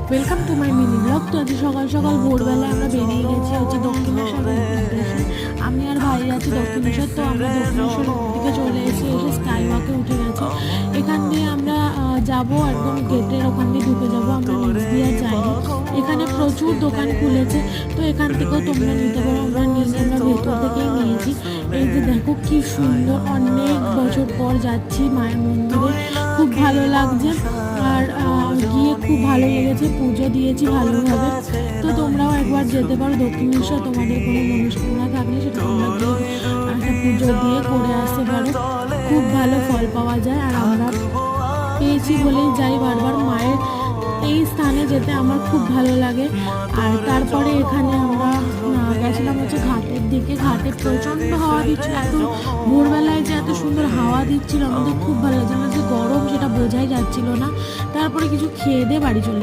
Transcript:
Welcome to my mini blog. তো আজ সকাল সকাল ভোরবেলায় আমরা বেরিয়ে গেছি দক্ষিণেশ্বরের উদ্দেশ্যে। আমি আর ভাই আছি দক্ষিণেশ্বর। তো আমরা দক্ষিণেশ্বরের দিকে চলে এসে স্কাই ওয়াকে উঠে গেছি। এখান দিয়ে আমরা যাব, একদম গেটের ওখান দিয়ে ঢুকে যাবো। আমরা নিচ দিয়ে যাইনি, এখানে প্রচুর দোকান খুলেছে, তো এখান থেকেও তোমরা নিতে পারো। আমরা ভেতর থেকেই নিয়েছি। এই যে দেখো কি সুন্দর, অনেক বছর পর যাচ্ছি মায়ের মন্দিরে, খুব ভালো লাগছে। আর গিয়ে খুব ভালো লেগেছে, পুজো দিয়েছি ভালোভাবে। তো তোমরাও একবার যেতে পারো দক্ষিণেশ্বর। তোমাদের কোনো মনস্কামনা থাকলে সেটা তোমরা গিয়ে একটা পুজো দিয়ে করে আসতে পারো, খুব ভালো ফল পাওয়া যায়। আর আমরা পেয়েছি বলেই যাই বারবার। মায়ের এই স্থানে যেতে আমার খুব ভালো লাগে। আর তারপরে এখানে আমরা গেছিলাম হচ্ছে ঘাটের দিকে। ঘাটে প্রচণ্ড হাওয়া দিচ্ছিল, এত ভোরবেলায় যে এত সুন্দর হাওয়া দিচ্ছিল, আমাদের খুব ভালো লাগছে। আমার যে গরম সেটা বোঝাই যাচ্ছিল না। তারপরে কিছু খেয়ে দিয়ে বাড়ি চলে